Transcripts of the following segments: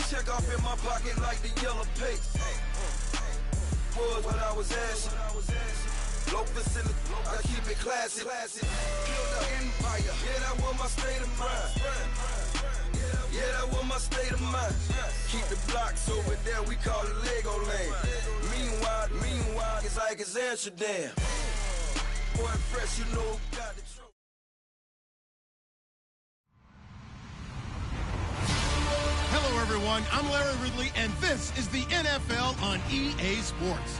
check off in my pocket like the yellow paper. Was what I was asking. Low facility, I keep it classy. Build an empire, yeah, that was my state of mind. Yeah, that was my state of mind. Keep the blocks over there, we call it Lego land. Meanwhile, it's like it's Amsterdam. Boy, fresh, you know, got the truth. Hello, everyone. I'm Larry Ridley, and this is the NFL on EA Sports.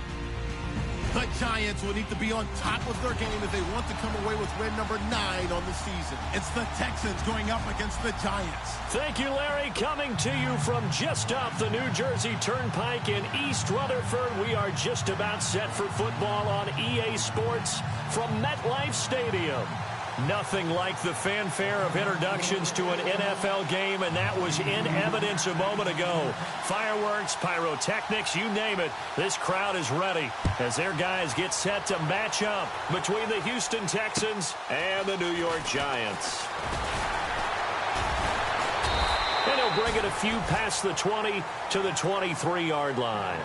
The Giants will need to be on top of their game if they want to come away with win number 9 on the season. It's the Texans going up against the Giants. Thank you, Larry. Coming to you from just off the New Jersey Turnpike in East Rutherford. We are just about set for football on EA Sports from MetLife Stadium. Nothing like the fanfare of introductions to an NFL game, and that was in evidence a moment ago. Fireworks, pyrotechnics, you name it. This crowd is ready as their guys get set to match up between the Houston Texans and the New York Giants. And he'll bring it a few past the 20 to the 23-yard line.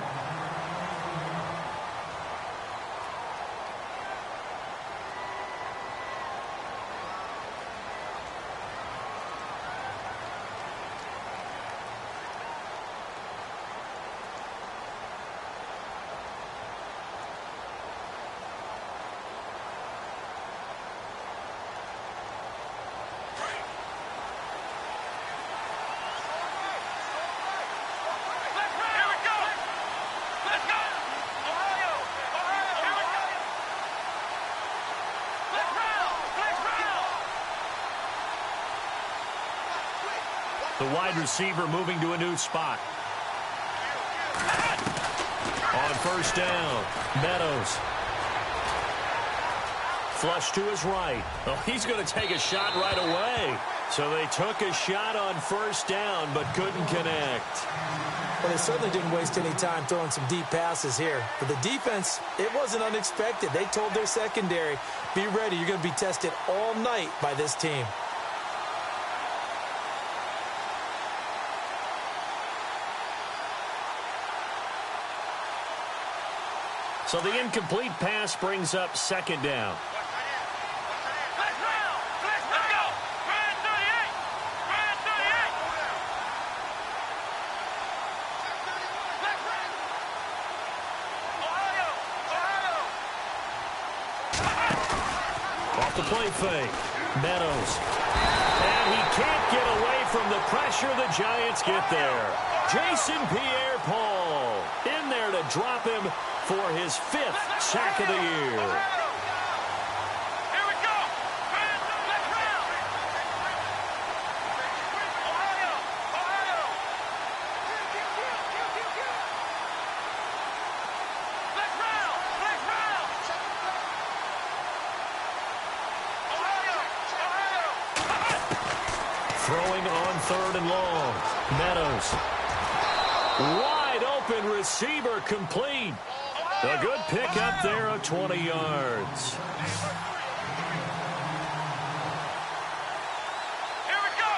The wide receiver moving to a new spot. On first down, Meadows. Flush to his right. Oh, he's going to take a shot right away. So they took a shot on first down, but couldn't connect. Well, they certainly didn't waste any time throwing some deep passes here. For the defense, it wasn't unexpected. They told their secondary, be ready. You're going to be tested all night by this team. So the incomplete pass brings up second down. Off the play fake. Meadows. And he can't get away from the pressure. The Giants get there. Jason Pierre-Paul in there to drop him for his 5th sack of the year. Here we go. Throwing on 3rd and long. Meadows. Wide open receiver complete. A good pickup there of 20 yards. Here we go.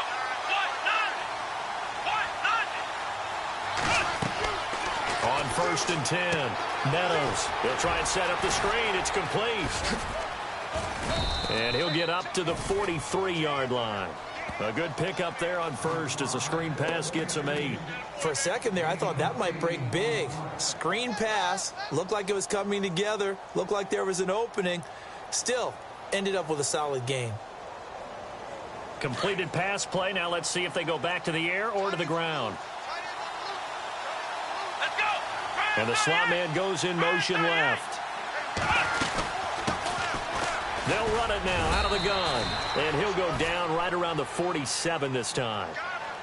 On 1st and 10, Meadows. He'll try and set up the screen. It's complete. And he'll get up to the 43-yard line. A good pickup there on 1st as a screen pass gets him 8. For a second there, I thought that might break big. Screen pass. Looked like it was coming together. Looked like there was an opening. Still, ended up with a solid gain. Completed pass play. Now let's see if they go back to the air or to the ground. Let's go. And the slot man goes in motion left. They'll run it now out of the gun. And he'll go down right around the 47 this time.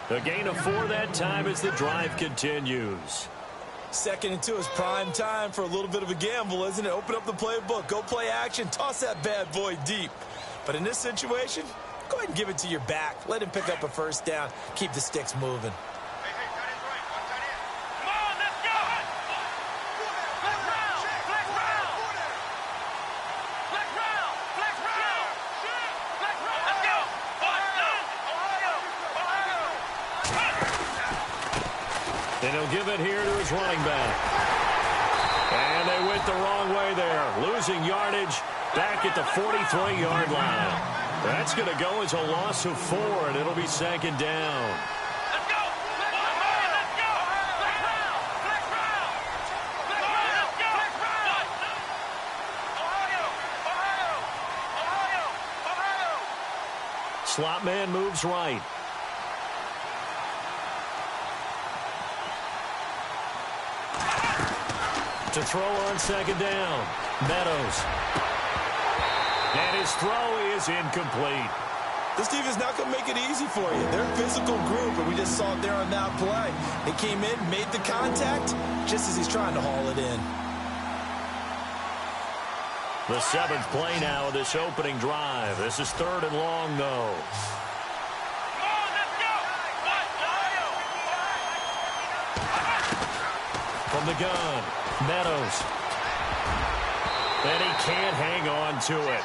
A gain of 4 that time as the drive continues. 2nd and 2 is prime time for a little bit of a gamble, isn't it? Open up the playbook. Go play action. Toss that bad boy deep. But in this situation, go ahead and give it to your back. Let him pick up a first down. Keep the sticks moving. And he'll give it here to his running back. And they went the wrong way there. Losing yardage back at the 43-yard line. That's going to go as a loss of 4, and it'll be second down. Let's go! Let's go! Ohio! Slot man moves right. To throw on second down. Meadows. And his throw is incomplete. This team is not going to make it easy for you. They're a physical group, and we just saw it there on that play. They came in, made the contact, just as he's trying to haul it in. The 7th play now of this opening drive. This is 3rd and long, though. From the gun, Meadows. And he can't hang on to it.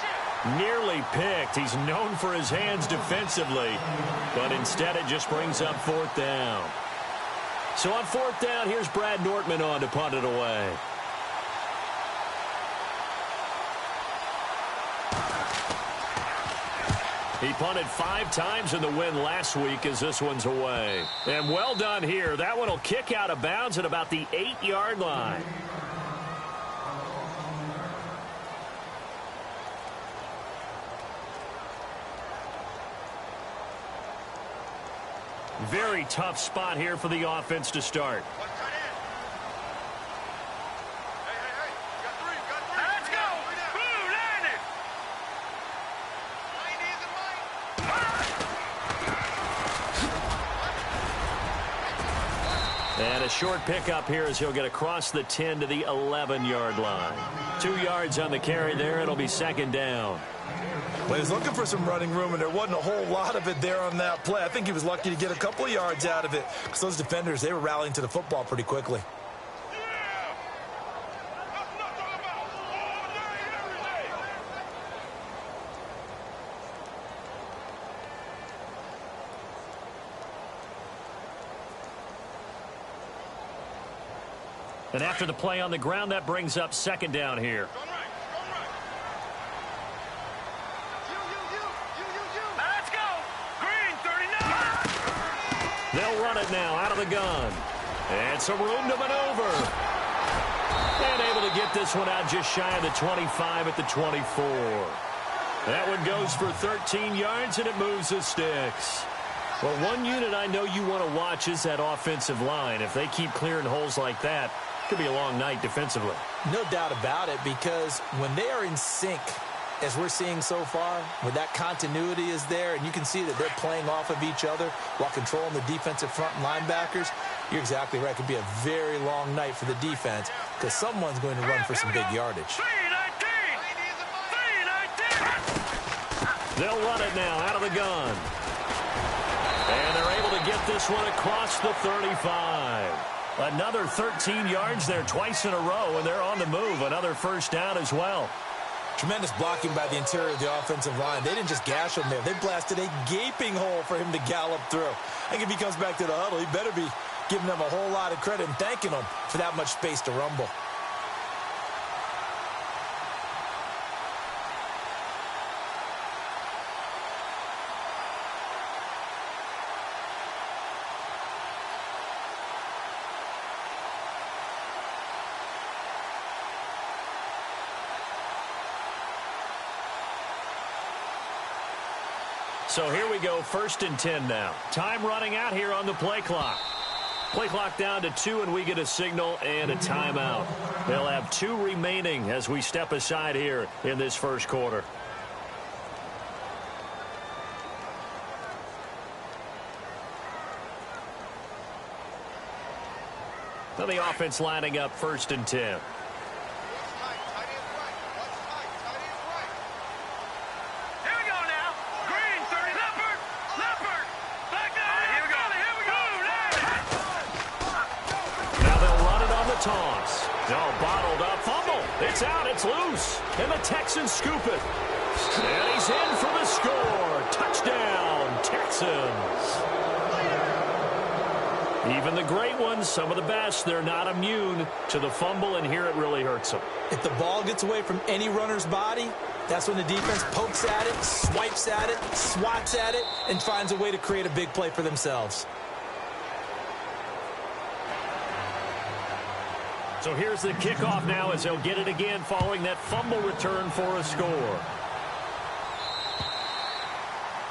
Nearly picked. He's known for his hands defensively, but instead it just brings up 4th down. So on 4th down, here's Brad Nortman on to punt it away. He punted 5 times in the win last week as this one's away. And well done here. That one will kick out of bounds at about the 8-yard line. Very tough spot here for the offense to start. Let's go! Blue, land it! And a short pickup here as he'll get across the 10 to the 11-yard line. 2 yards on the carry there. It'll be second down. Well, he was looking for some running room, and there wasn't a whole lot of it there on that play. I think he was lucky to get a couple of yards out of it because those defenders, they were rallying to the football pretty quickly. And after the play on the ground, that brings up second down here. Let's go! Green, 39! They'll run it now out of the gun. And some room to maneuver. And able to get this one out just shy of the 25 at the 24. That one goes for 13 yards, and it moves the sticks. Well, one unit I know you want to watch is that offensive line. If they keep clearing holes like that, it could be a long night defensively. No doubt about it, because when they are in sync, as we're seeing so far, when that continuity is there, and you can see that they're playing off of each other while controlling the defensive front linebackers, you're exactly right. It could be a very long night for the defense because someone's going to run for some big yardage. 319! They'll run it now out of the gun. And they're able to get this one across the 35. Another 13 yards there twice in a row, and they're on the move. Another first down as well. Tremendous blocking by the interior of the offensive line. They didn't just gash him there. They blasted a gaping hole for him to gallop through. I think if he comes back to the huddle, he better be giving them a whole lot of credit and thanking them for that much space to rumble. So here we go, 1st and 10 now. Time running out here on the play clock. Play clock down to 2, and we get a signal and a timeout. They'll have 2 remaining as we step aside here in this first quarter. Now the offense lining up 1st and 10. Toss. No, bottled up. Fumble. It's out. It's loose. And the Texans scoop it. And he's in for the score. Touchdown, Texans. Even the great ones, some of the best, they're not immune to the fumble, and here it really hurts them. If the ball gets away from any runner's body, that's when the defense pokes at it, swipes at it, swats at it, and finds a way to create a big play for themselves. So here's the kickoff now as they'll get it again following that fumble return for a score.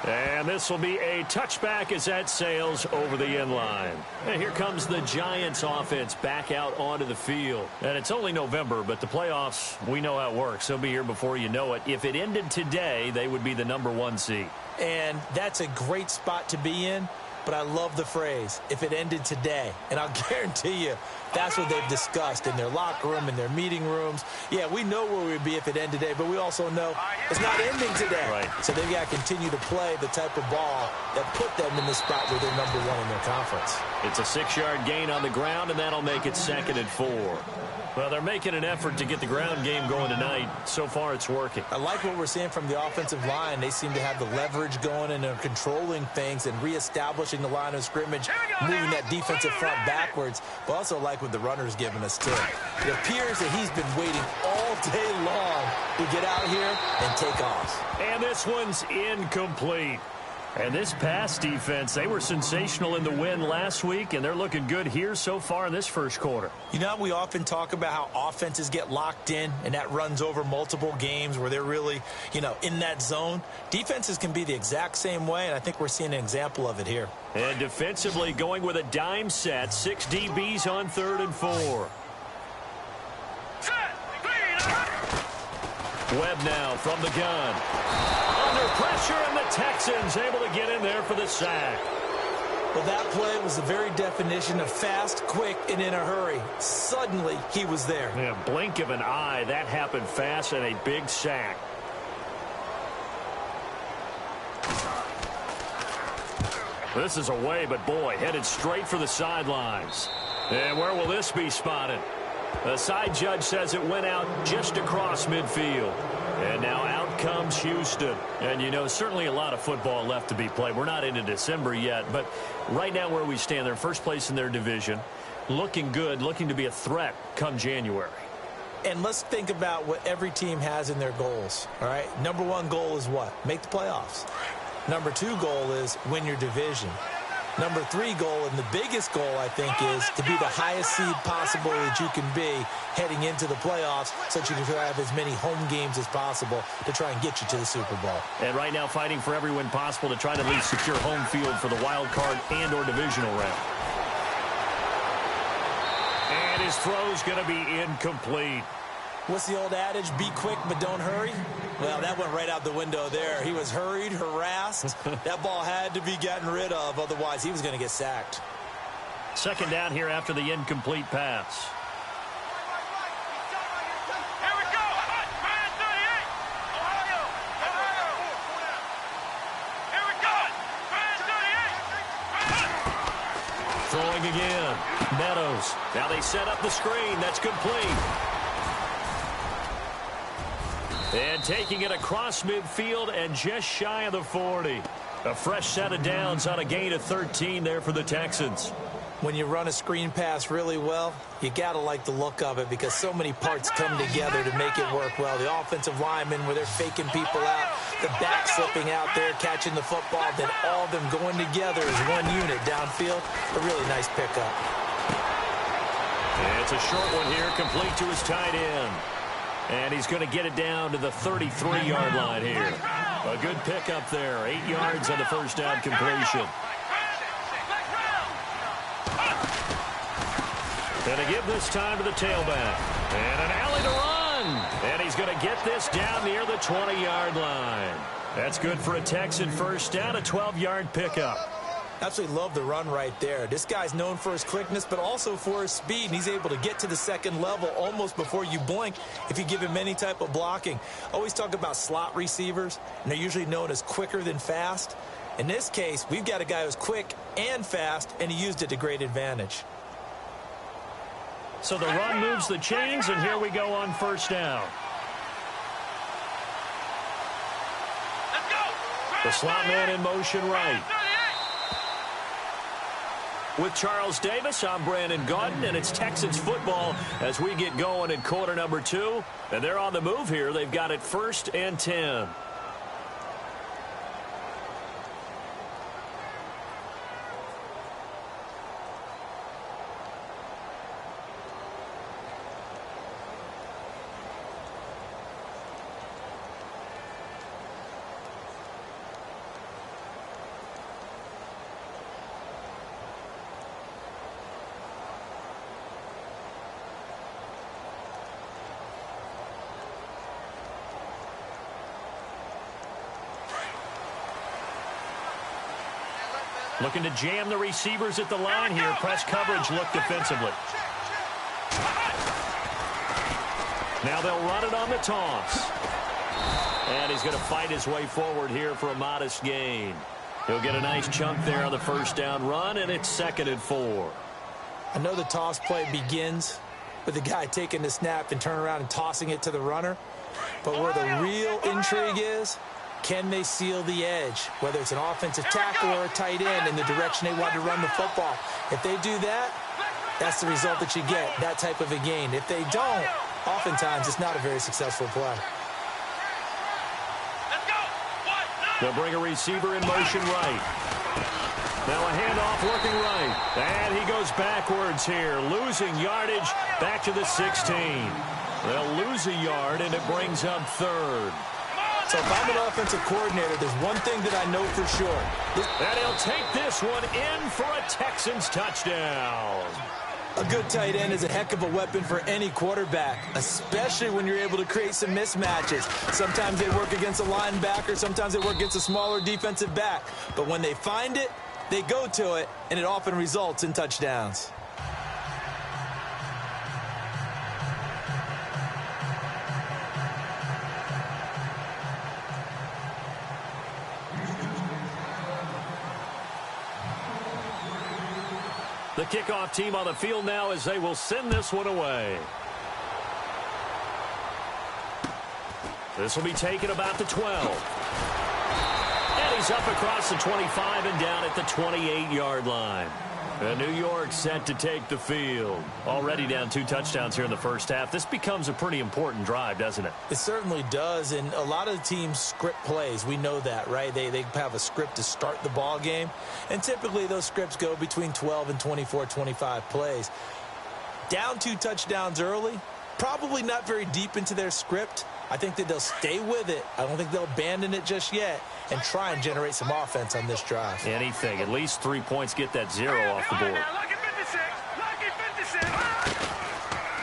And this will be a touchback as that sails over the end line. And here comes the Giants offense back out onto the field. And it's only November, but the playoffs, we know how it works. They'll be here before you know it. If it ended today, they would be the #1 seed. And that's a great spot to be in. But I love the phrase, if it ended today. And I'll guarantee you, that's what they've discussed in their locker room, in their meeting rooms. Yeah, we know where we'd be if it ended today, but we also know it's not ending today. Right. So they've got to continue to play the type of ball that put them in the spot where they're #1 in their conference. It's a 6-yard gain on the ground, and that'll make it 2nd and 4. Well, they're making an effort to get the ground game going tonight. So far, it's working. I like what we're seeing from the offensive line. They seem to have the leverage going and are controlling things and reestablishing the line of scrimmage, moving that defensive front backwards. But also like what the runner's giving us, too. It appears that he's been waiting all day long to get out here and take off. And this one's incomplete. And this pass defense, they were sensational in the win last week, and they're looking good here so far in this first quarter. You know, we often talk about how offenses get locked in, and that runs over multiple games where they're really, in that zone. Defenses can be the exact same way, and I think we're seeing an example of it here. And defensively going with a dime set, 6 DBs on 3rd and 4. Webb now from the gun. Under pressure, and the Texans able to get in there for the sack. Well, that play was the very definition of fast, quick, and in a hurry. Suddenly, he was there. Yeah, blink of an eye. That happened fast, and a big sack. This is away, but boy, headed straight for the sidelines. And where will this be spotted? The side judge says it went out just across midfield. And now out comes Houston. And, certainly a lot of football left to be played. We're not into December yet, but right now where we stand, they're first place in their division. Looking good, looking to be a threat come January. And let's think about what every team has in their goals, all right? #1 goal is what? Make the playoffs. #2 goal is win your division. #3 goal, and the biggest goal, I think, is to be the highest seed possible that you can be heading into the playoffs so that you can have as many home games as possible to try and get you to the Super Bowl. And right now fighting for every win possible to try to at least secure home field for the wild card and or divisional round. And his throw's going to be incomplete. What's the old adage? Be quick, but don't hurry. Well, that went right out the window there. He was hurried, harassed. That ball had to be gotten rid of. Otherwise, he was going to get sacked. 2nd down here after the incomplete pass. Here we go. Man 38. Ohio. Here we go. Man 38. Throwing again. Meadows. Now they set up the screen. That's complete. And taking it across midfield and just shy of the 40. A fresh set of downs on a gain of 13 there for the Texans. When you run a screen pass really well, you got to like the look of it because so many parts come together to make it work well. The offensive linemen, where they're faking people out, the back slipping out there, catching the football, then all of them going together as one unit downfield. A really nice pickup. And it's a short one here, complete to his tight end. And he's going to get it down to the 33-yard line here. A good pickup there. 8 yards on the first down completion. And to give this time to the tailback. And an alley to run. And he's going to get this down near the 20-yard line. That's good for a Texan first down, a 12-yard pickup. Absolutely love the run right there. This guy's known for his quickness, but also for his speed. And he's able to get to the second level almost before you blink if you give him any type of blocking. Always talk about slot receivers, and they're usually known as quicker than fast. In this case, we've got a guy who's quick and fast, and he used it to great advantage. So the run moves the chains, and here we go on first down. Let's go. The slot man in motion right. With Charles Davis, I'm Brandon Gaudin, and it's Texans football as we get going in quarter number 2. And they're on the move here. They've got it 1st and 10. Looking to jam the receivers at the line here. Press coverage look defensively. Now they'll run it on the toss. And he's going to fight his way forward here for a modest gain. He'll get a nice chunk there on the first down run, and it's 2nd and 4. I know the toss play begins with the guy taking the snap and turning around and tossing it to the runner. But where the real intrigue is, can they seal the edge, whether it's an offensive tackle or a tight end in the direction they want to run the football? If they do that, that's the result that you get, that type of a gain. If they don't, oftentimes it's not a very successful play. They'll bring a receiver in motion right. Now a handoff working right. And he goes backwards here, losing yardage back to the 16. They'll lose a yard, and it brings up 3rd. So if I'm an offensive coordinator, there's one thing that I know for sure. And he'll take this one in for a Texans touchdown. A good tight end is a heck of a weapon for any quarterback, especially when you're able to create some mismatches. Sometimes they work against a linebacker, sometimes they work against a smaller defensive back. But when they find it, they go to it, and it often results in touchdowns. The kickoff team on the field now as they will send this one away. This will be taken about the 12. And he's up across the 25 and down at the 28-yard line. And New York set to take the field. Already down 2 touchdowns here in the first half. This becomes a pretty important drive, doesn't it? It certainly does, and a lot of the teams script plays. We know that, right? They have a script to start the ball game, and typically those scripts go between 12 and 24, 25 plays. Down 2 touchdowns early, probably not very deep into their script. I think that they'll stay with it. I don't think they'll abandon it just yet and try and generate some offense on this drive. Anything. At least 3 points get that 0 off the board.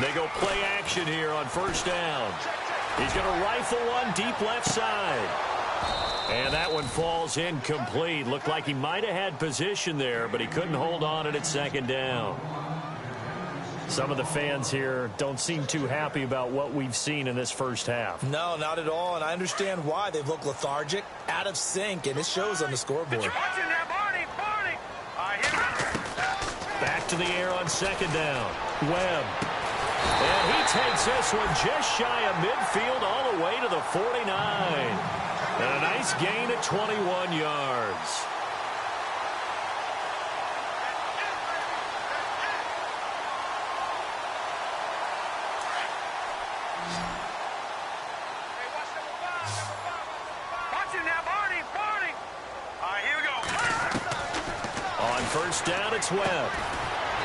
They go play action here on first down. He's going to rifle one deep left side. And that one falls incomplete. Looked like he might have had position there, but he couldn't hold on it at 2nd down. Some of the fans here don't seem too happy about what we've seen in this first half. No, not at all, and I understand why. They've looked lethargic, out of sync, and it shows on the scoreboard. Back to the air on 2nd down. Webb. And he takes this one just shy of midfield all the way to the 49. And a nice gain at 21 yards. First down, it's Webb.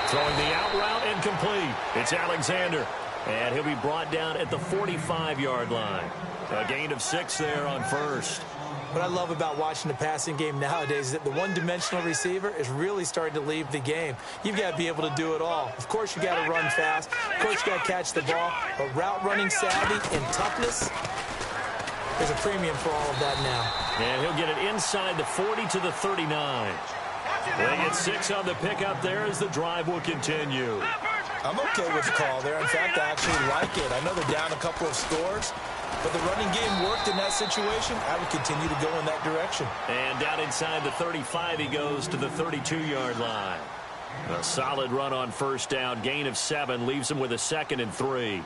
Throwing the out route incomplete. It's Alexander. And he'll be brought down at the 45-yard line. A gain of 6 there on first. What I love about watching the passing game nowadays is that the one-dimensional receiver is really starting to leave the game. You've got to be able to do it all. Of course, you got to run fast. Of course, you got to catch the ball. But route running savvy and toughness, there's a premium for all of that now. And he'll get it inside the 40 to the 39. They get 6 on the pickup there as the drive will continue. I'm okay with the call there. In fact, I actually like it. I know they're down a couple of scores, but the running game worked in that situation. I would continue to go in that direction. And down inside the 35, he goes to the 32-yard line. A solid run on first down. Gain of 7 leaves him with a 2nd and 3.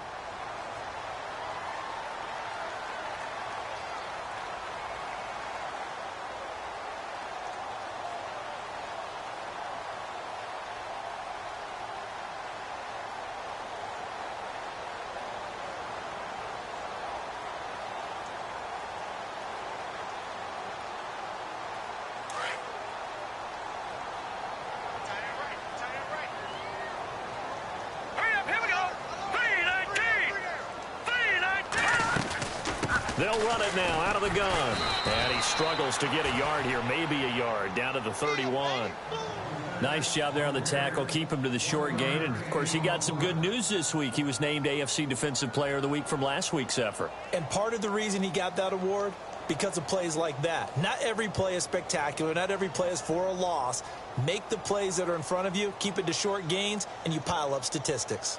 They'll run it now out of the gun. And he struggles to get a yard here, maybe a yard, down to the 31. Nice job there on the tackle. Keep him to the short gain. And, of course, he got some good news this week. He was named AFC Defensive Player of the Week from last week's effort. And part of the reason he got that award, because of plays like that. Not every play is spectacular. Not every play is for a loss. Make the plays that are in front of you, keep it to short gains, and you pile up statistics.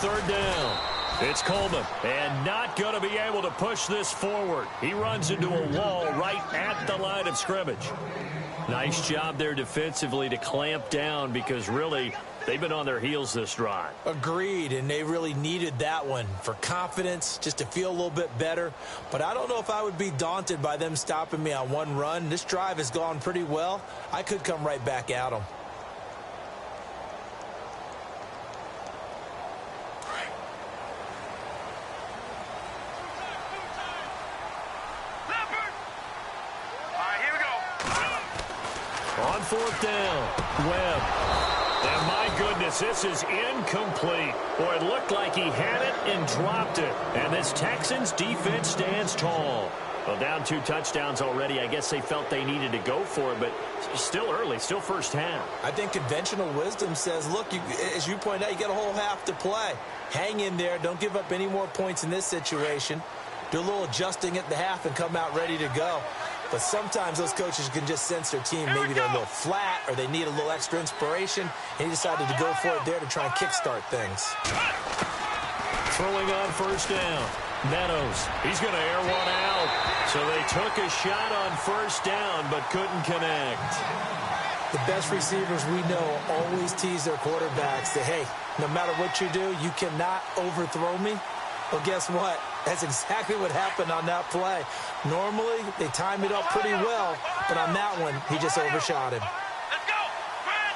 Third down. It's Coleman, and not going to be able to push this forward. He runs into a wall right at the line of scrimmage. Nice job there defensively to clamp down because really they've been on their heels this drive. Agreed, and they really needed that one for confidence, just to feel a little bit better. But I don't know if I would be daunted by them stopping me on one run. This drive has gone pretty well. I could come right back at them. On fourth down, Webb. And my goodness, this is incomplete. Boy, it looked like he had it and dropped it. And this Texans defense stands tall. Well, down 2 touchdowns already. I guess they felt they needed to go for it, but still early, still first half. I think conventional wisdom says, look, as you point out, you got a whole half to play. Hang in there. Don't give up any more points in this situation. Do a little adjusting at the half and come out ready to go. But sometimes those coaches can just sense their team. Maybe they're a little flat or they need a little extra inspiration. And he decided to go for it there to try and kickstart things. Throwing on first down. Meadows. He's going to air one out. So they took a shot on first down but couldn't connect. The best receivers we know always tease their quarterbacks that, hey, no matter what you do, you cannot overthrow me. Well, guess what? That's exactly what happened on that play. Normally, they time it up pretty well, but on that one, he just overshot him. Let's go! Grand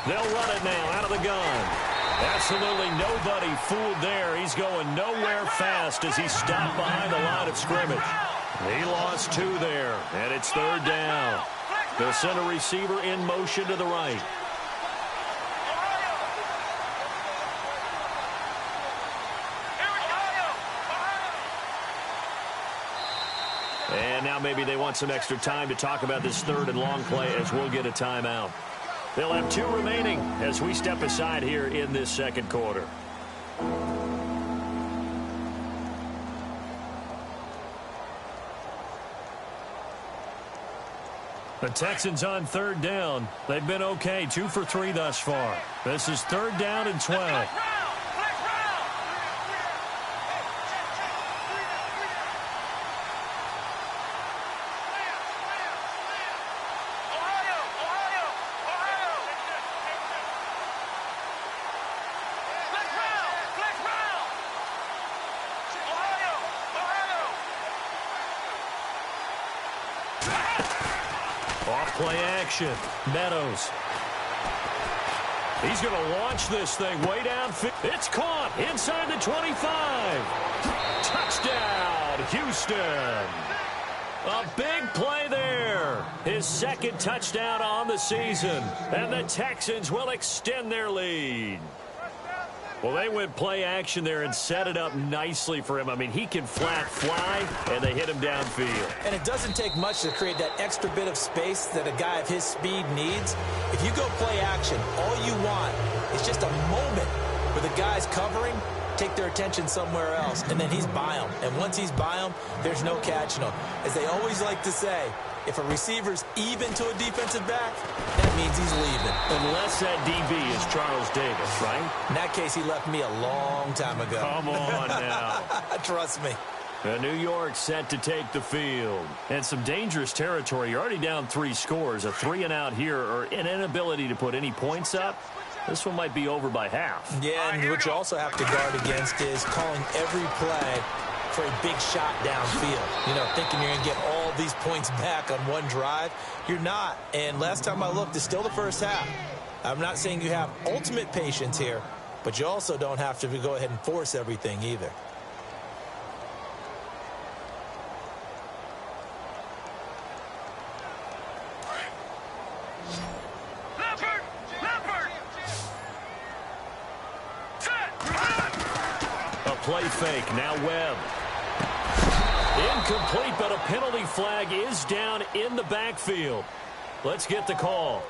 38! They'll run it now out of the gun. Absolutely nobody fooled there. He's going nowhere fast as he stopped behind the line of scrimmage. He lost 2 there, and it's third down. The center receiver in motion to the right. And now maybe they want some extra time to talk about this third and long play as we'll get a timeout. They'll have 2 remaining as we step aside here in this second quarter. The Texans on third down. They've been okay, 2 for 3 thus far. This is third down and 12. Off-play action. Meadows. He's going to launch this thing way downfield. It's caught inside the 25. Touchdown, Houston. A big play there. His second touchdown on the season. And the Texans will extend their lead. Well, they went play action there and set it up nicely for him. I mean, he can flat fly, and they hit him downfield. And it doesn't take much to create that extra bit of space that a guy of his speed needs. If you go play action, all you want is just a moment where the guy's covering, take their attention somewhere else, and then he's by him. And once he's by him, there's no catching him. As they always like to say, if a receiver's even to a defensive back, that means he's leaving. Unless that DB is Charles Davis, right? In that case, he left me a long time ago. Come on now. Trust me. New York set to take the field. And some dangerous territory. You're already down 3 scores. A 3-and-out here, or an inability to put any points up. This one might be over by half. Yeah, and what you also have to guard against is calling every play for a big shot downfield. You know, thinking you're going to get all of these points back on one drive. You're not. And last time I looked, it's still the first half. I'm not saying you have ultimate patience here, but you also don't have to go ahead and force everything either. Play fake, now Webb. Incomplete, but a penalty flag is down in the backfield. Let's get the call.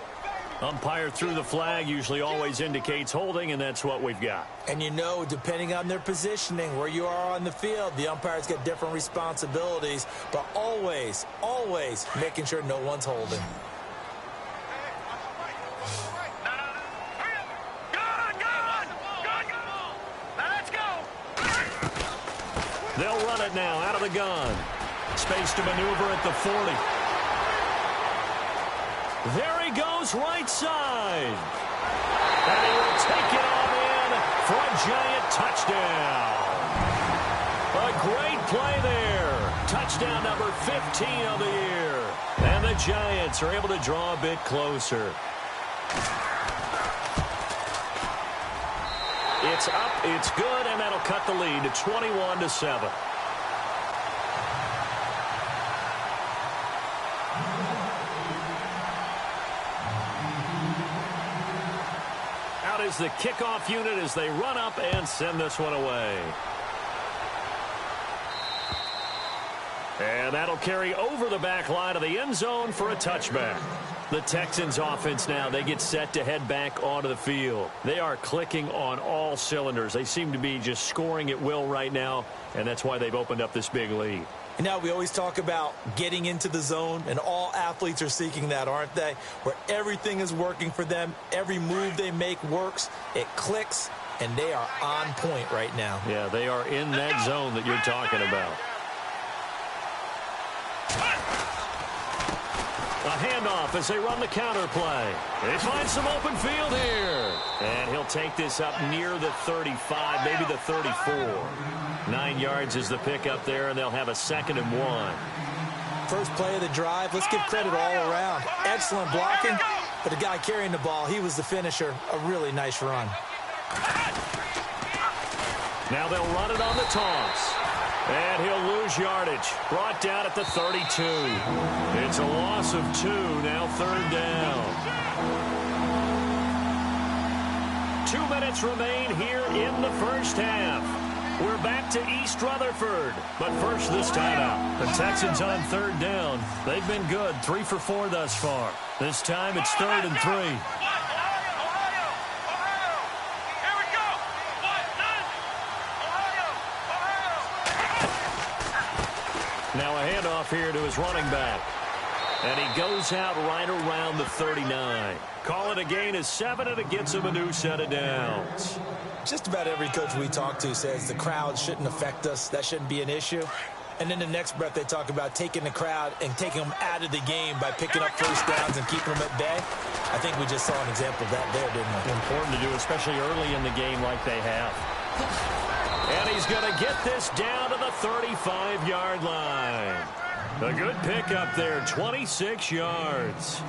Umpire threw the flag, usually always indicates holding, and that's what we've got. And you know, depending on their positioning, where you are on the field, the umpires get different responsibilities, but always, always making sure no one's holding. They'll run it now out of the gun. Space to maneuver at the 40. There he goes, right side. And he will take it on in for a giant touchdown. A great play there. Touchdown number 15 of the year. And the Giants are able to draw a bit closer. It's up, it's good, and that'll cut the lead to 21-7. Out is the kickoff unit as they run up and send this one away. And that'll carry over the back line of the end zone for a touchback. The Texans offense now, they get set to head back onto the field. They are clicking on all cylinders. They seem to be just scoring at will right now, and that's why they've opened up this big lead. And now we always talk about getting into the zone, and all athletes are seeking that, aren't they? Where everything is working for them, every move they make works, it clicks, and they are on point right now. Yeah, they are in that zone that you're talking about. A handoff as they run the counter play. They find some open field here. And he'll take this up near the 35, maybe the 34. 9 yards is the pickup there, and they'll have a 2nd and 1. First play of the drive, let's give credit all around. Excellent blocking, but the guy carrying the ball, he was the finisher. A really nice run. Now they'll run it on the toss. And he'll lose yardage. Brought down at the 32. It's a loss of 2, now 3rd down. 2 minutes remain here in the first half. We're back to East Rutherford. But first, this timeout. The Texans on 3rd down. They've been good, 3 for 4 thus far. This time it's 3rd and 3. Now a handoff here to his running back. And he goes out right around the 39. Call it a gain of 7, and it gets him a new set of downs. Just about every coach we talk to says the crowd shouldn't affect us. That shouldn't be an issue. And then the next breath they talk about taking the crowd and taking them out of the game by picking up first downs and keeping them at bay. I think we just saw an example of that there, didn't we? Important to do, especially early in the game like they have. And he's going to get this down to the 35-yard line. A good pickup there, 26 yards.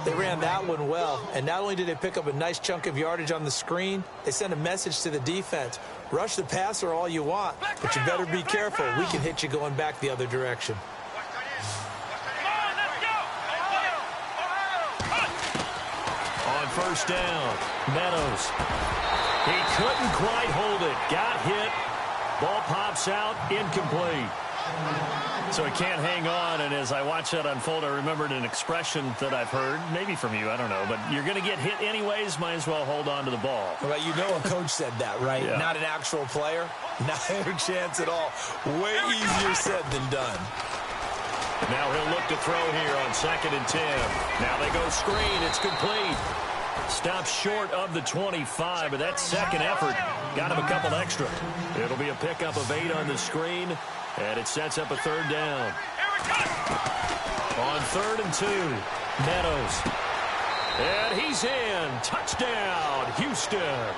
They ran that one well, and not only did they pick up a nice chunk of yardage on the screen, they sent a message to the defense. Rush the passer all you want, but you better be careful. We can hit you going back the other direction. On first down, Meadows. He couldn't quite hold it. Got hit. Ball pops out, incomplete. So he can't hang on, and as I watch that unfold, I remembered an expression that I've heard, maybe from you, I don't know, but you're going to get hit anyways, might as well hold on to the ball. Well, you know a coach said that, right? Yeah. Not an actual player. Not a chance at all. Way easier said than done. Now he'll look to throw here on 2nd and 10. Now they go screen. It's complete. Stops short of the 25, but that second effort got him a couple extra. It'll be a pickup of 8 on the screen, and it sets up a 3rd down. On 3rd and 2, Meadows. And he's in. Touchdown, Houston.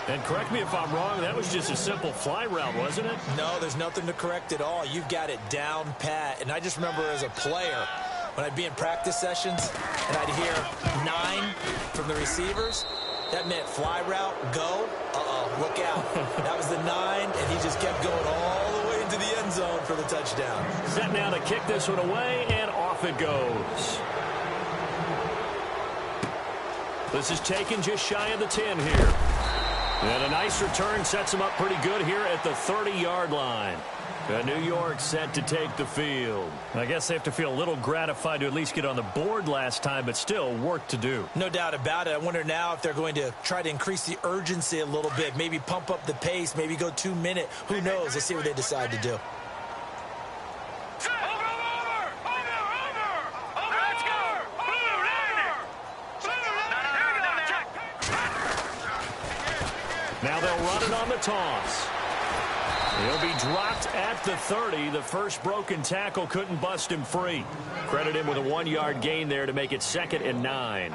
And correct me if I'm wrong, that was just a simple fly route, wasn't it? No, there's nothing to correct at all. You've got it down pat. And I just remember as a player, when I'd be in practice sessions and I'd hear 9 from the receivers, that meant fly route, go, look out. That was the 9, and he just kept going all the way into the end zone for the touchdown. Set now to kick this one away, and off it goes. This is taken just shy of the 10 here. And a nice return sets him up pretty good here at the 30-yard line. New York set to take the field. I guess they have to feel a little gratified to at least get on the board last time, but still work to do. No doubt about it. I wonder now if they're going to try to increase the urgency a little bit, maybe pump up the pace, maybe go 2 minute. Who knows? Let's see what they decide to do. Now they'll run it on the toss. He'll be dropped at the 30. The first broken tackle couldn't bust him free. Credit him with a 1-yard gain there to make it 2nd and 9.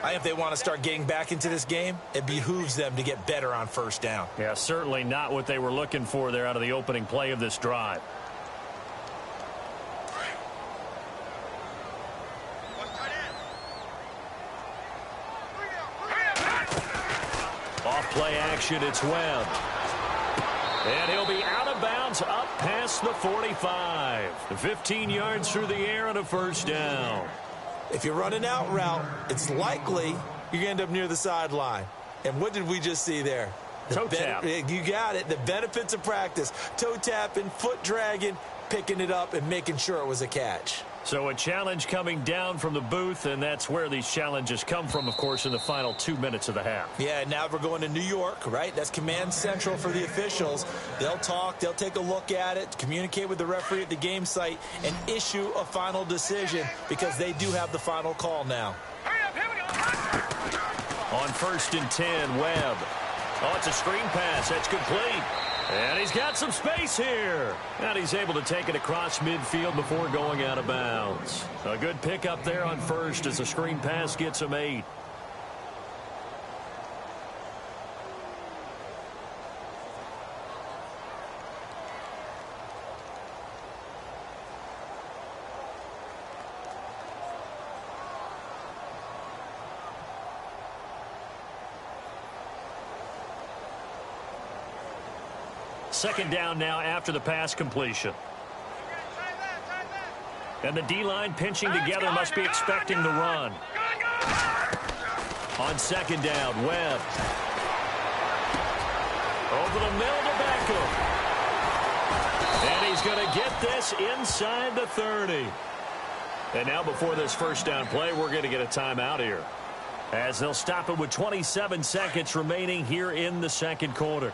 If they want to start getting back into this game, it behooves them to get better on first down. Yeah, certainly not what they were looking for there out of the opening play of this drive. Off play action, it's Webb. And he'll be out of bounds up past the 45. 15 yards through the air and a first down. If you run an out route, it's likely you're going to end up near the sideline. And what did we just see there? Toe tap. You got it. The benefits of practice. Toe tapping, foot dragging, picking it up, and making sure it was a catch. So a challenge coming down from the booth, and that's where these challenges come from, of course, in the final 2 minutes of the half. Yeah, now we're going to New York, right? That's command central for the officials. They'll talk, they'll take a look at it, communicate with the referee at the game site, and issue a final decision because they do have the final call now. On 1st and 10, Webb. Oh, it's a screen pass. That's complete. And he's got some space here. And he's able to take it across midfield before going out of bounds. A good pickup there on 1st as the screen pass gets him 8. Second down now after the pass completion. And the D-line pinching together must be expecting the run. On 2nd down, Webb. Over the middle to Beckham. And he's going to get this inside the 30. And now before this first down play, we're going to get a timeout here, as they'll stop it with 27 seconds remaining here in the second quarter.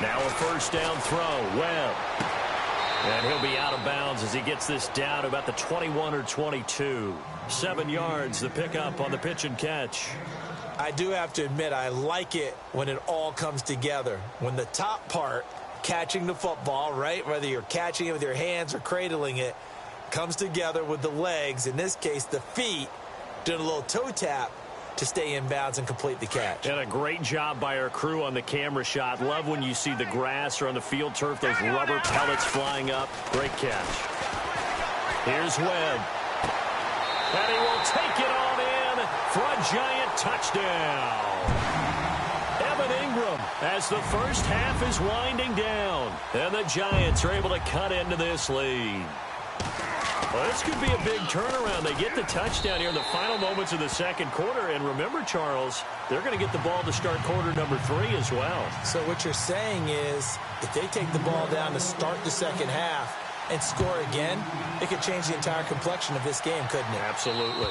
Now a first down throw, Webb. And he'll be out of bounds as he gets this down to about the 21 or 22. 7 yards, the pickup on the pitch and catch. I do have to admit, I like it when it all comes together. When the top part, catching the football, right, whether you're catching it with your hands or cradling it, comes together with the legs, in this case the feet, doing a little toe tap to stay in bounds and complete the catch. And a great job by our crew on the camera shot. Love when you see the grass or on the field turf, those rubber pellets flying up. Great catch. Here's Webb. And he will take it on in for a giant touchdown. Evan Ingram as the first half is winding down. And the Giants are able to cut into this lead. Well, this could be a big turnaround. They get the touchdown here in the final moments of the second quarter. And remember, Charles, they're going to get the ball to start quarter number 3 as well. So what you're saying is if they take the ball down to start the second half and score again, it could change the entire complexion of this game, couldn't it? Absolutely.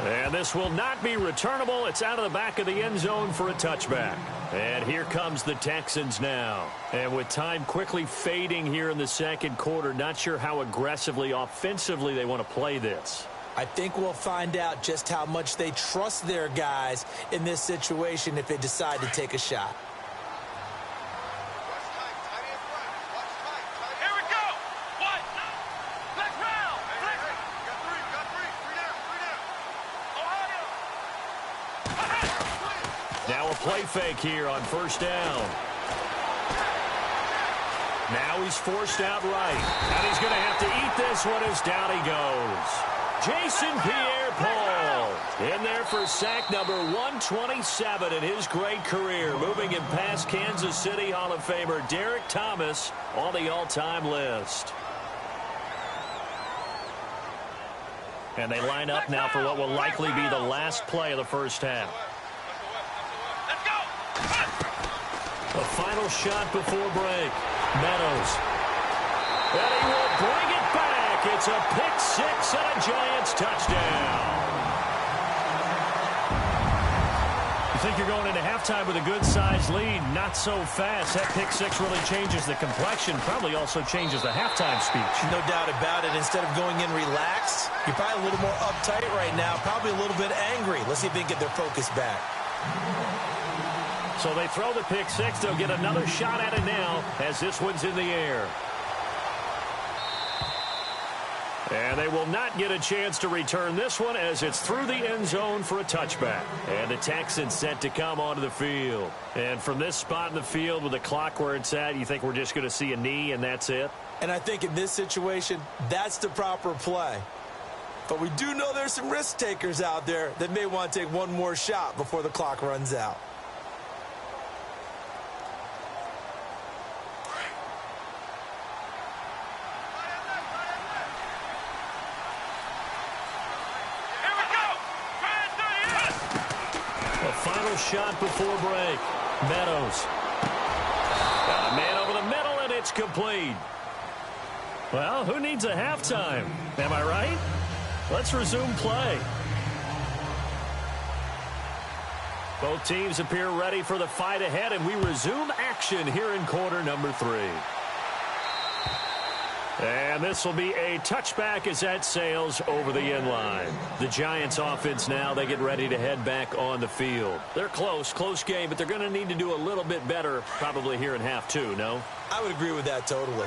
And this will not be returnable. It's out of the back of the end zone for a touchback. And here comes the Texans now. And with time quickly fading here in the second quarter, not sure how aggressively, offensively they want to play this. I think we'll find out just how much they trust their guys in this situation if they decide to take a shot. Here we go. What? Let's round. call a play fake here on first down. Now he's forced out right. And he's going to have to eat this one as down he goes. Jason Pierre-Paul in there for sack number 127 in his great career. Moving him past Kansas City Hall of Famer Derek Thomas on the all-time list. And they line up now for what will likely be the last play of the first half. Let's go. The final shot before break. Meadows. And he will bring it back. It's a pick six and a Giants touchdown. You think you're going into halftime with a good-sized lead. Not so fast. That pick six really changes the complexion. Probably also changes the halftime speech. No doubt about it. Instead of going in relaxed, you're probably a little more uptight right now. Probably a little bit angry. Let's see if they can get their focus back. So they throw the pick six. They'll get another shot at it now as this one's in the air. And they will not get a chance to return this one as it's through the end zone for a touchback. And the Texans set to come onto the field. And from this spot in the field with the clock where it's at, you think we're just going to see a knee and that's it? And I think in this situation, that's the proper play. But we do know there's some risk takers out there that may want to take one more shot before the clock runs out. Final shot before break. Meadows. Got a man over the middle, and it's complete. Well, who needs a halftime? Am I right? Let's resume play. Both teams appear ready for the fight ahead, and we resume action here in quarter number 3. And this will be a touchback as that sails over the end line. The Giants offense now, they get ready to head back on the field. They're close game, but they're going to need to do a little bit better probably here in half 2, no? I would agree with that totally.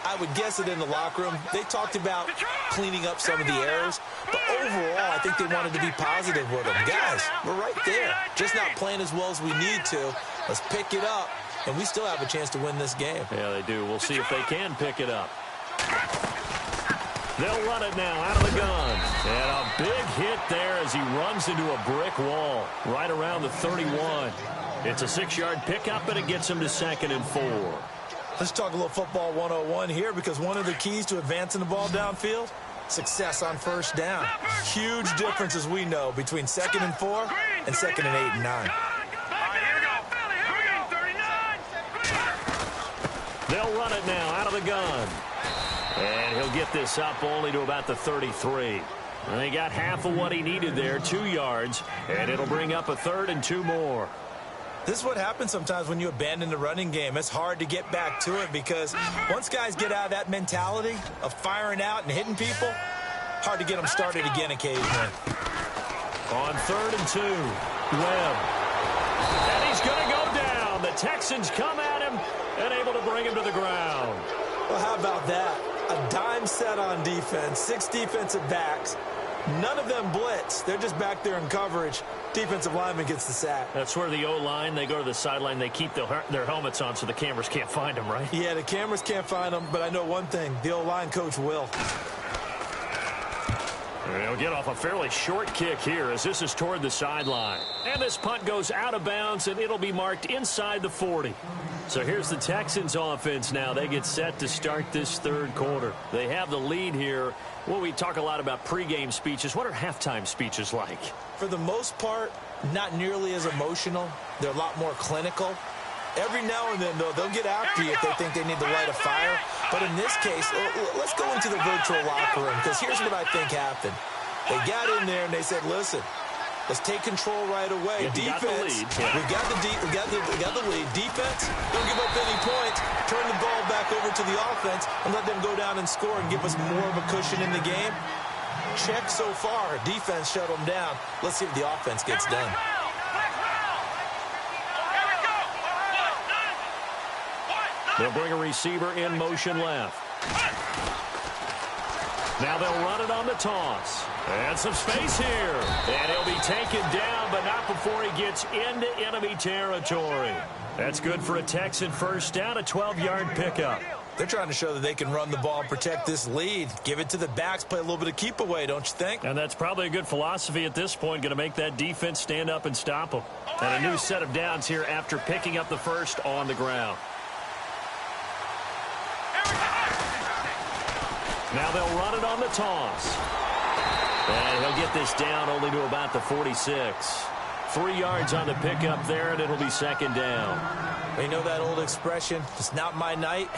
I would guess that in the locker room, they talked about cleaning up some of the errors, but overall, I think they wanted to be positive with them. Guys, we're right there. Just not playing as well as we need to. Let's pick it up, and we still have a chance to win this game. Yeah, they do. We'll see if they can pick it up. They'll run it now out of the gun. And a big hit there as he runs into a brick wall right around the 31. It's a 6-yard pickup, and it gets him to 2nd and 4. Let's talk a little football 101 here, because one of the keys to advancing the ball downfield, success on first down. Huge difference, as we know, between 2nd and 4 and 2nd and 8 and 9. They'll run it now out of the gun. And he'll get this up only to about the 33. And he got half of what he needed there, 2 yards, and it'll bring up a 3rd and 2 more. This is what happens sometimes when you abandon the running game. It's hard to get back to it because once guys get out of that mentality of firing out and hitting people, hard to get them started again occasionally. On 3rd and 2, Webb. And he's going to go down. The Texans come at him and able to bring him to the ground. Well, how about that? A dime set on defense, 6 defensive backs. None of them blitz. They're just back there in coverage. Defensive lineman gets the sack. That's where the O-line, they go to the sideline, they keep their helmets on so the cameras can't find them, right? Yeah, the cameras can't find them, but I know one thing. The O-line coach will. They'll get off a fairly short kick here as this is toward the sideline. And this punt goes out of bounds, and it'll be marked inside the 40. So here's the Texans offense now. They get set to start this 3rd quarter. They have the lead here. Well, we talk a lot about pregame speeches. What are halftime speeches like? For the most part, not nearly as emotional. They're a lot more clinical. Every now and then, though, they'll get after you if they think they need to light a fire. But in this case, let's go into the virtual locker room, because here's what I think happened. They got in there and they said, listen, let's take control right away. Yeah, Defense, we got the lead. Defense, don't give up any points. Turn the ball back over to the offense and let them go down and score and give us more of a cushion in the game. Check so far. Defense shut them down. Let's see if the offense gets done. They'll bring a receiver in motion left. Now they'll run it on the toss. And some space here. And he'll be taken down, but not before he gets into enemy territory. That's good for a Texan first down, a 12-yard pickup. They're trying to show that they can run the ball and protect this lead. Give it to the backs, play a little bit of keep away, don't you think? And that's probably a good philosophy at this point, going to make that defense stand up and stop them. And a new set of downs here after picking up the first on the ground. Now they'll run it on the toss. And he'll get this down only to about the 46. 3 yards on the pickup there, and it'll be second down. You know that old expression, it's not my night?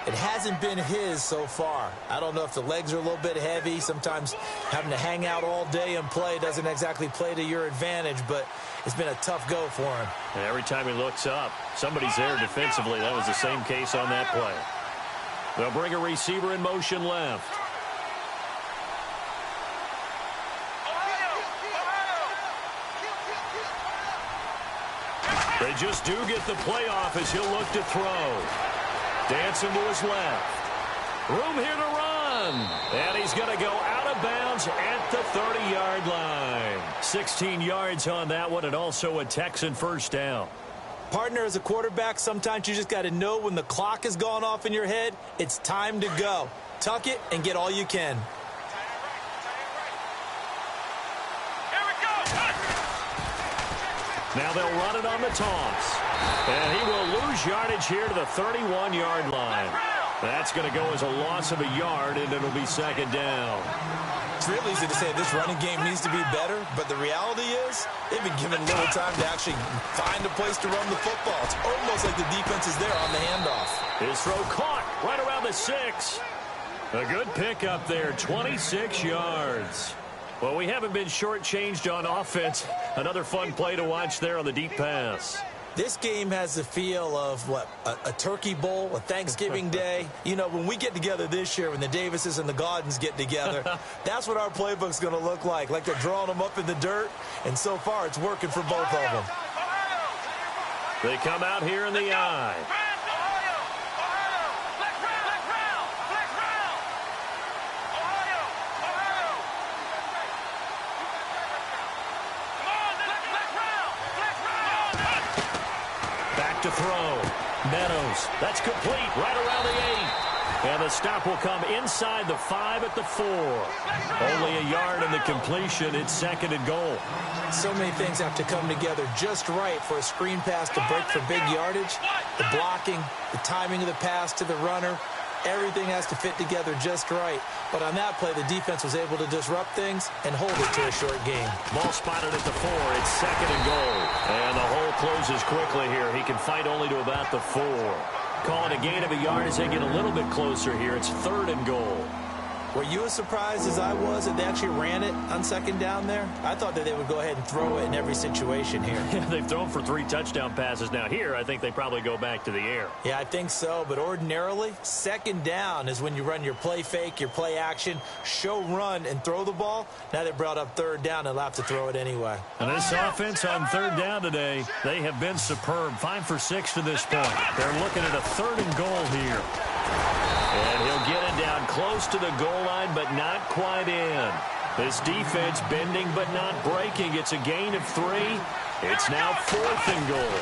It hasn't been his so far. I don't know if the legs are a little bit heavy. Sometimes having to hang out all day and play doesn't exactly play to your advantage, but it's been a tough go for him. And every time he looks up, somebody's there defensively. That was the same case on that play. They'll bring a receiver in motion left. They just do get the playoff as he'll look to throw. Dancing to his left. Room here to run. And he's going to go out of bounds at the 30-yard line. 16 yards on that one, and also a Texan first down. Partner, as a quarterback, sometimes you just got to know when the clock has gone off in your head, it's time to go. Tuck it and get all you can. Now they'll run it on the toss. And he will lose yardage here to the 31-yard line. That's going to go as a loss of a yard, and it'll be second down. It's real easy to say this running game needs to be better, but the reality is they've been given little time to actually find a place to run the football. It's almost like the defense is there on the handoff. His throw caught right around the 6. A good pickup there, 26 yards. Well, we haven't been shortchanged on offense. Another fun play to watch there on the deep pass. This game has the feel of, what, a turkey bowl, a Thanksgiving day. You know, when we get together this year, when the Davises and the Goddens get together, that's what our playbook's going to look like. Like they're drawing them up in the dirt, and so far it's working for both of them. They come out here in the eye. To throw. Meadows. That's complete right around the 8. And the stop will come inside the 5 at the 4. Only a yard in the completion. It's second and goal. So many things have to come together just right for a screen pass to break for big yardage. The blocking, the timing of the pass to the runner. Everything has to fit together just right. But on that play, the defense was able to disrupt things and hold it to a short game. Ball spotted at the 4. It's second and goal. And the hole closes quickly here. He can fight only to about the 4. Call it a gain of a yard as they get a little bit closer here. It's third and goal. Were you as surprised as I was that they actually ran it on second down there? I thought that they would go ahead and throw it in every situation here. Yeah, they've thrown for 3 touchdown passes. Now here, I think they probably go back to the air. Yeah, I think so. But ordinarily, second down is when you run your play fake, your play action, show run, and throw the ball. Now they brought up third down. They'll have to throw it anyway. And this offense on third down today, they have been superb. 5 for 6 to this point. They're looking at a third and goal here. And he'll get it down close to the goal line, but not quite in. This defense bending but not breaking. It's a gain of 3. It's now fourth and goal.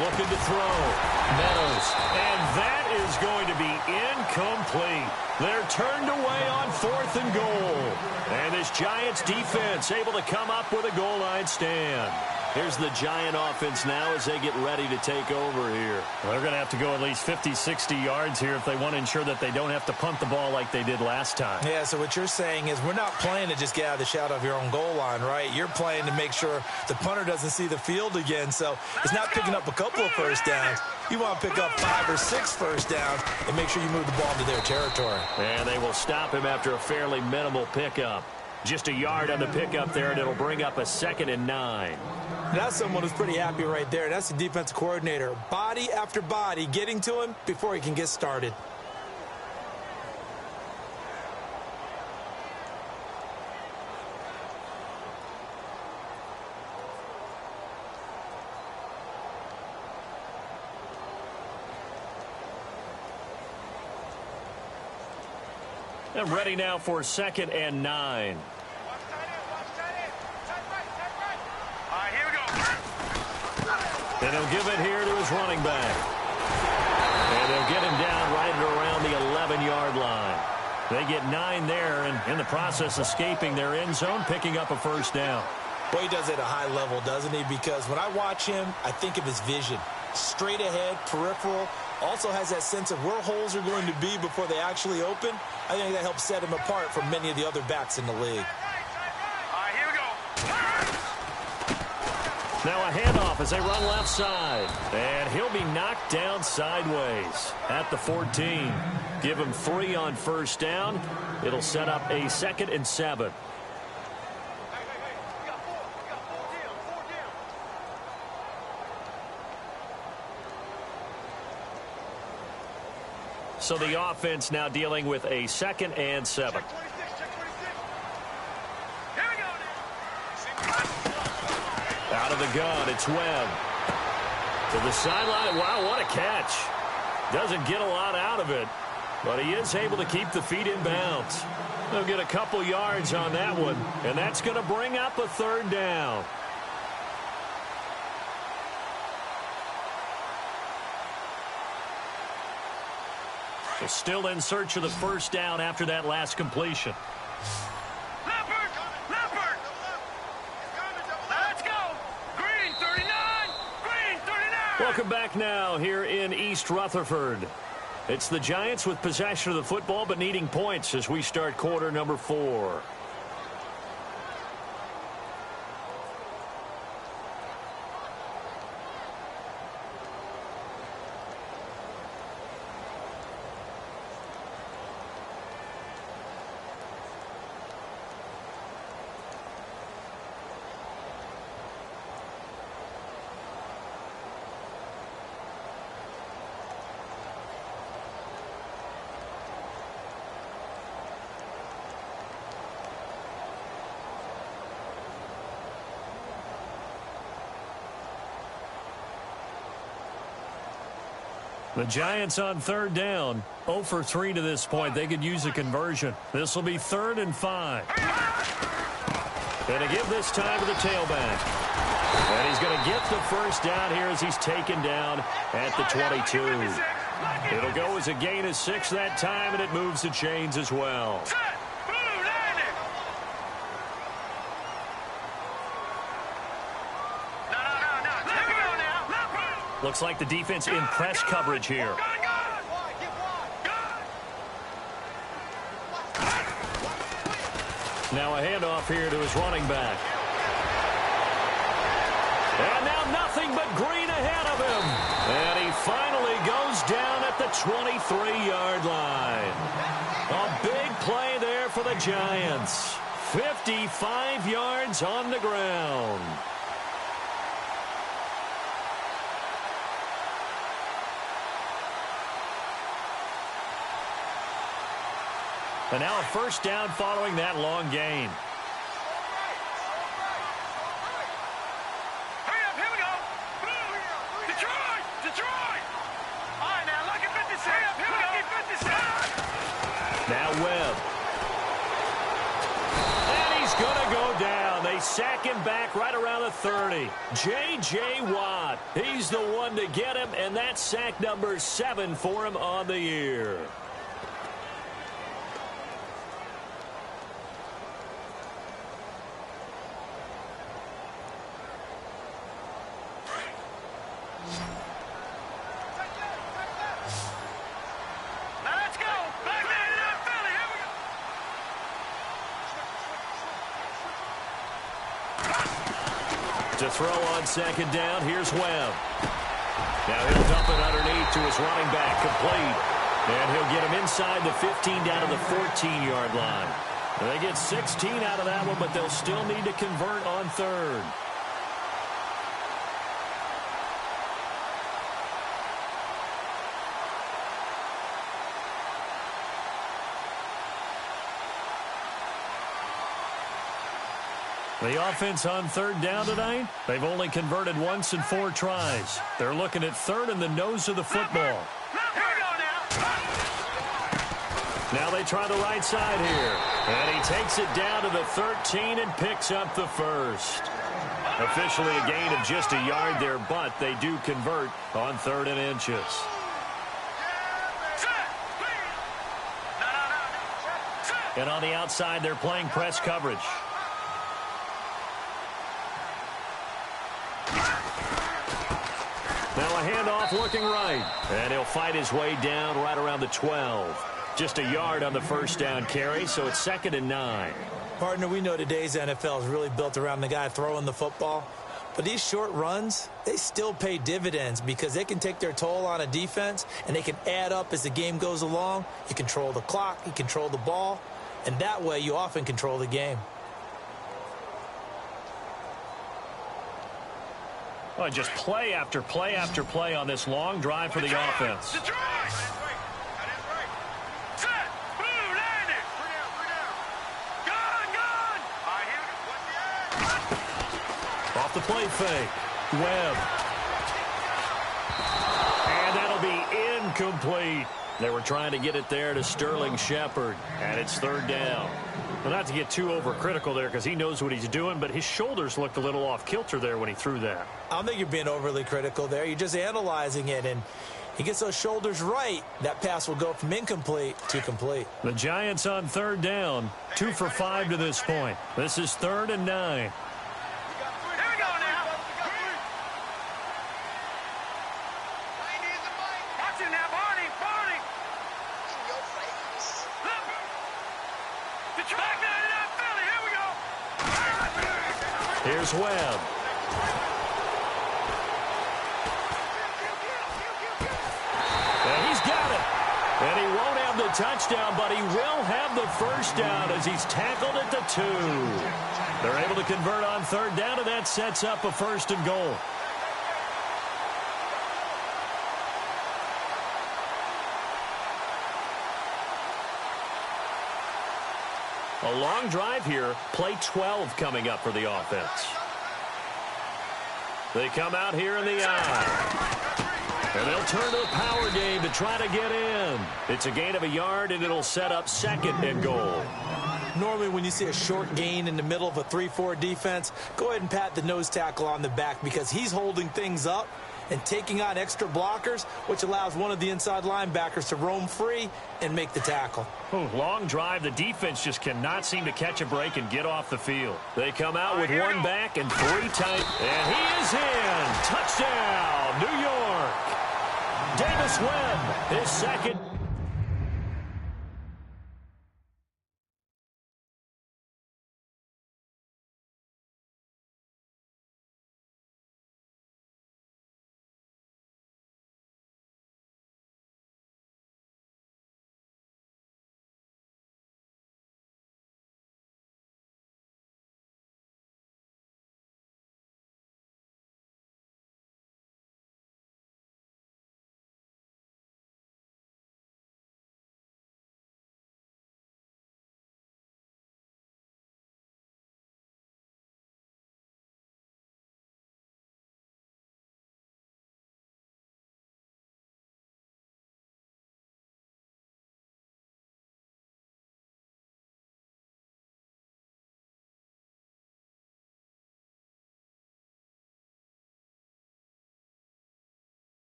Looking to throw. Meadows. And that is going to be incomplete. They're turned away on fourth and goal. And this Giants defense able to come up with a goal line stand. Here's the Giant offense now as they get ready to take over here. Well, they're going to have to go at least 50, 60 yards here if they want to ensure that they don't have to punt the ball like they did last time. Yeah, so what you're saying is we're not playing to just get out of the shadow of your own goal line, right? You're playing to make sure the punter doesn't see the field again. So it's not picking up a couple of first downs. You want to pick up 5 or 6 first downs and make sure you move the ball into their territory. And they will stop him after a fairly minimal pickup. Just a yard on the pickup there, and it'll bring up a 2nd and 9. That's someone who's pretty happy right there. That's the defensive coordinator. Body after body getting to him before he can get started. And ready now for 2nd and 9. Here we go. And he'll give it here to his running back. And they'll get him down right at around the 11-yard line. They get 9 there, and in the process, escaping their end zone, picking up a first down. Well, he does it at a high level, doesn't he? Because when I watch him, I think of his vision. Straight ahead, peripheral. Also has that sense of where holes are going to be before they actually open. I think that helps set him apart from many of the other backs in the league. Here we go. Now a handoff as they run left side. And he'll be knocked down sideways at the 14. Give him 3 on first down. It'll set up a 2nd and 7. So the offense now dealing with a 2nd and 7. Out of the gun, it's Webb. To the sideline. Wow, what a catch. Doesn't get a lot out of it, but he is able to keep the feet in bounds. They'll get a couple yards on that one, and that's going to bring up a 3rd down. So still in search of the first down after that last completion. Leopard! Leopard! Let's go! Green 39! Green 39! Welcome back now here in East Rutherford. It's the Giants with possession of the football but needing points as we start quarter number 4. The Giants on 3rd down. 0 for 3 to this point. They could use a conversion. This will be 3rd and 5. And to give this time to the tailback. And he's going to get the first down here as he's taken down at the 22. It'll go as a gain of 6 that time, and it moves the chains as well. Looks like the defense in press coverage here. Now a handoff here to his running back. And now nothing but green ahead of him. And he finally goes down at the 23-yard line. A big play there for the Giants. 55 yards on the ground. And now a first down following that long gain. Hurry up, here we go. Detroit! Detroit! All right, now, lucky 56. Hurry up, here we go. 56. Now Webb. And he's going to go down. They sack him back right around the 30. J.J. Watt. He's the one to get him, and that's sack number 7 for him on the year. To throw on second down, here's Webb. Now he'll dump it underneath to his running back, complete. And he'll get him inside the 15 down to the 14-yard line. And they get 16 out of that one, but they'll still need to convert on 3rd. The offense on 3rd down tonight, they've only converted once in 4 tries. They're looking at 3rd in the nose of the football. Now they try the right side here. And he takes it down to the 13 and picks up the first. Officially a gain of just a yard there, but they do convert on 3rd and inches. And on the outside, they're playing press coverage. Now a handoff looking right. And he'll fight his way down right around the 12. Just a yard on the first down carry, so it's 2nd and 9. Partner, we know today's NFL is really built around the guy throwing the football. But these short runs, they still pay dividends because they can take their toll on a defense, and they can add up as the game goes along. You control the clock, you control the ball, and that way you often control the game. Well, just play after play after play on this long drive for the offense. Off the play fake. Webb. And that'll be incomplete. They were trying to get it there to Sterling Shepard, and it's 3rd down. Well, not to get too overcritical there because he knows what he's doing, but his shoulders looked a little off kilter there when he threw that. I don't think you're being overly critical there. You're just analyzing it, and he gets those shoulders right. That pass will go from incomplete to complete. The Giants on 3rd down, 2 for 5 to this point. This is 3rd and 9. Here's Webb. And he's got it. And he won't have the touchdown, but he will have the first down as he's tackled at the 2. They're able to convert on 3rd down, and that sets up a 1st and goal. A long drive here. Play 12 coming up for the offense. They come out here in the eye. And they'll turn to the power game to try to get in. It's a gain of a yard, and it'll set up 2nd and goal. Normally when you see a short gain in the middle of a 3-4 defense, go ahead and pat the nose tackle on the back because he's holding things up and taking on extra blockers, which allows one of the inside linebackers to roam free and make the tackle. Long drive. The defense just cannot seem to catch a break and get off the field. They come out with 1 back and 3 tight. And he is in. Touchdown, New York. Davis Webb, his 2nd.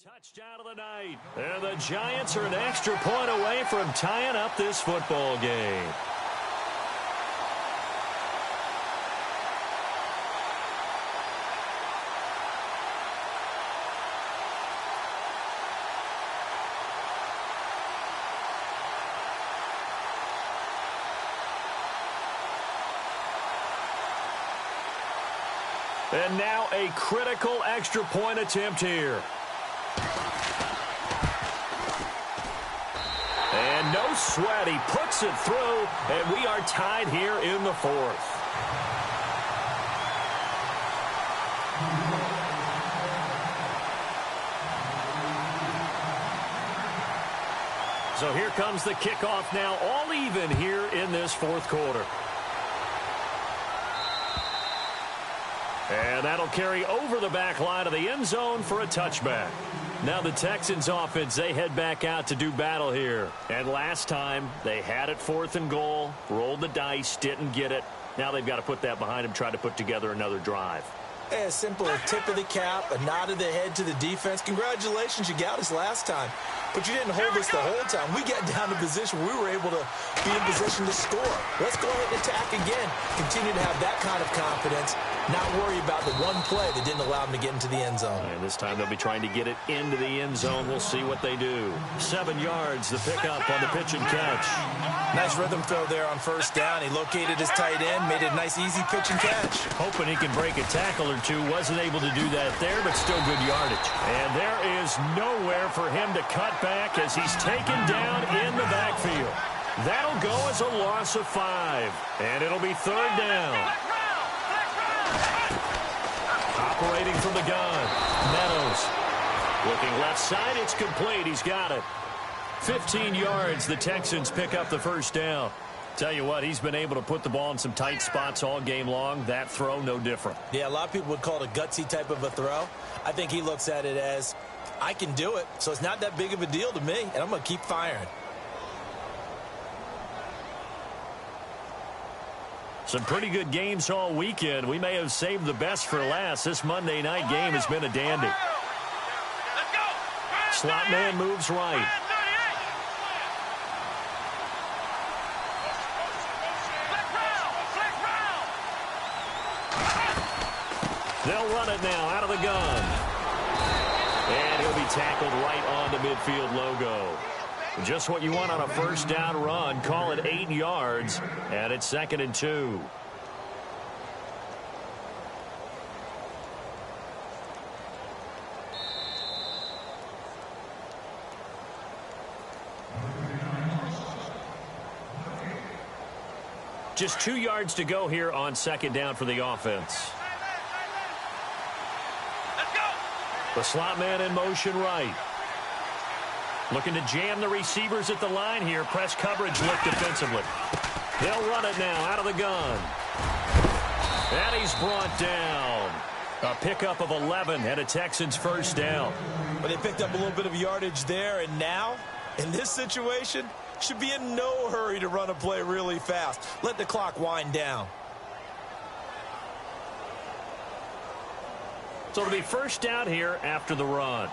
Touchdown of the night. And the Giants are an extra point away from tying up this football game. And now a critical extra point attempt here. And no sweat, he puts it through, and we are tied here in the fourth. So here comes the kickoff now, all even here in this fourth quarter. And that'll carry over the back line of the end zone for a touchback. Now the Texans offense, they head back out to do battle here. And last time, they had it 4th and goal, rolled the dice, didn't get it. Now they've got to put that behind them, try to put together another drive. Hey, a simple tip of the cap, a nod of the head to the defense. Congratulations, you got us last time. But you didn't hold us the whole time. We got down to position where we were able to be in position to score. Let's go ahead and attack again. Continue to have that kind of confidence. Not worry about the one play that didn't allow them to get into the end zone. And this time they'll be trying to get it into the end zone. We'll see what they do. 7 yards, the pickup on the pitch and catch. Nice rhythm throw there on first down. He located his tight end, made it a nice, easy pitch and catch. Hoping he can break a tackle or two. Wasn't able to do that there, but still good yardage. And there is nowhere for him to cut back as he's taken down in the backfield. That'll go as a loss of 5. And it'll be 3rd down. Operating from the gun, Meadows. Looking left side, it's complete. He's got it. 15 yards, the Texans pick up the first down. Tell you what, he's been able to put the ball in some tight spots all game long. That throw, no different. Yeah, a lot of people would call it a gutsy type of a throw. I think he looks at it as, I can do it, so it's not that big of a deal to me, and I'm going to keep firing. Some pretty good games all weekend. We may have saved the best for last. This Monday night game has been a dandy. Slot man moves right. They'll run it now out of the gun. And he'll be tackled right on the midfield logo. Just what you want on a first down run. Call it 8 yards, and it's 2nd and 2. Just 2 yards to go here on 2nd down for the offense. The slot man in motion right. Looking to jam the receivers at the line here. Press coverage look defensively. They'll run it now out of the gun. And he's brought down. A pickup of 11 and a Texans first down. But they picked up a little bit of yardage there, and now, in this situation, should be in no hurry to run a play really fast. Let the clock wind down. So it'll be first down here after the run.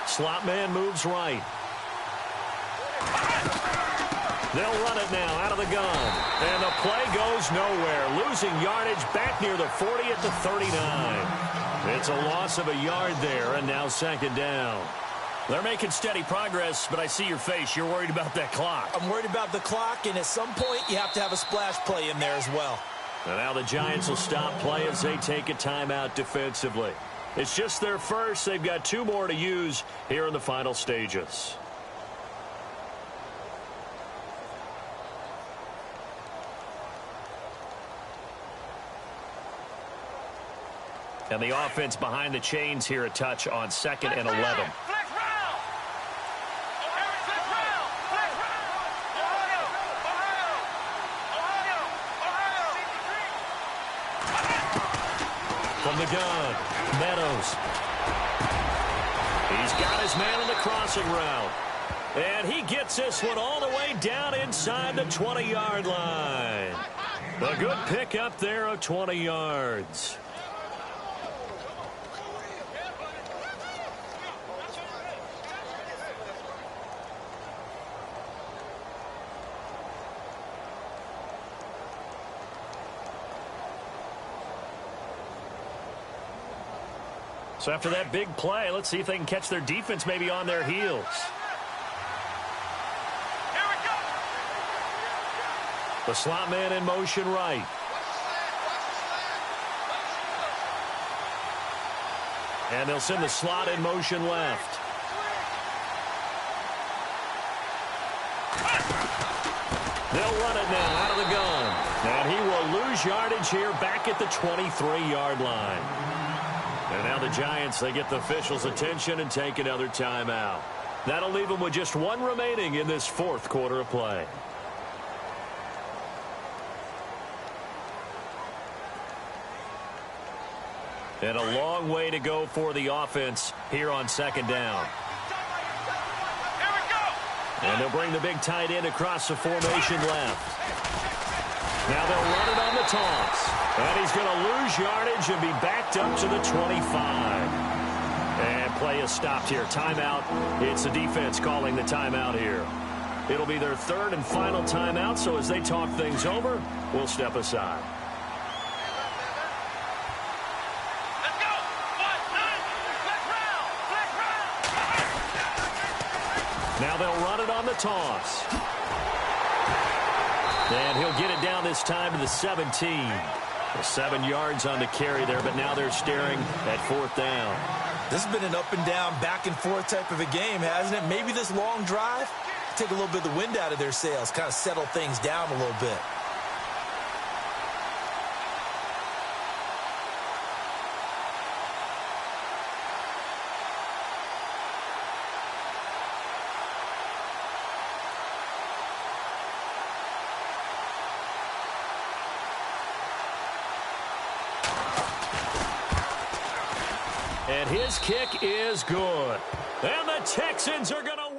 Slot man moves right. They'll run it now out of the gun. And the play goes nowhere. Losing yardage back near the 40 at the 39. It's a loss of a yard there, and now 2nd down. They're making steady progress, but I see your face. You're worried about that clock. I'm worried about the clock, and at some point, you have to have a splash play in there as well. And now the Giants will stop play as they take a timeout defensively. It's just their first. They've got 2 more to use here in the final stages. And the offense behind the chains here a touch on 2nd and 11. From the gun, Meadows. He's got his man on the crossing route. And he gets this one all the way down inside the 20-yard line. A good pickup there of 20 yards. So after that big play, let's see if they can catch their defense maybe on their heels. Here we go. The slot man in motion right. And they'll send the slot in motion left. They'll run it now out of the gun. And he will lose yardage here back at the 23-yard line. And now the Giants, they get the officials' attention and take another timeout. That'll leave them with just one remaining in this fourth quarter of play. And a long way to go for the offense here on second down. Here we go. And they'll bring the big tight end across the formation left. Now they'll run it on the toss. And he's going to lose yardage and be backed up to the 25. And play is stopped here. Timeout. It's the defense calling the timeout here. It'll be their third and final timeout, so as they talk things over, we'll step aside. Let's go. Flag round. Now they'll run it on the toss. And he'll get it down this time to the 17. 7 yards on the carry there, but now they're staring at fourth down. This has been an up and down, back and forth type of a game, hasn't it? Maybe this long drive, take a little bit of the wind out of their sails, kind of settle things down a little bit. And his kick is good. And the Texans are going to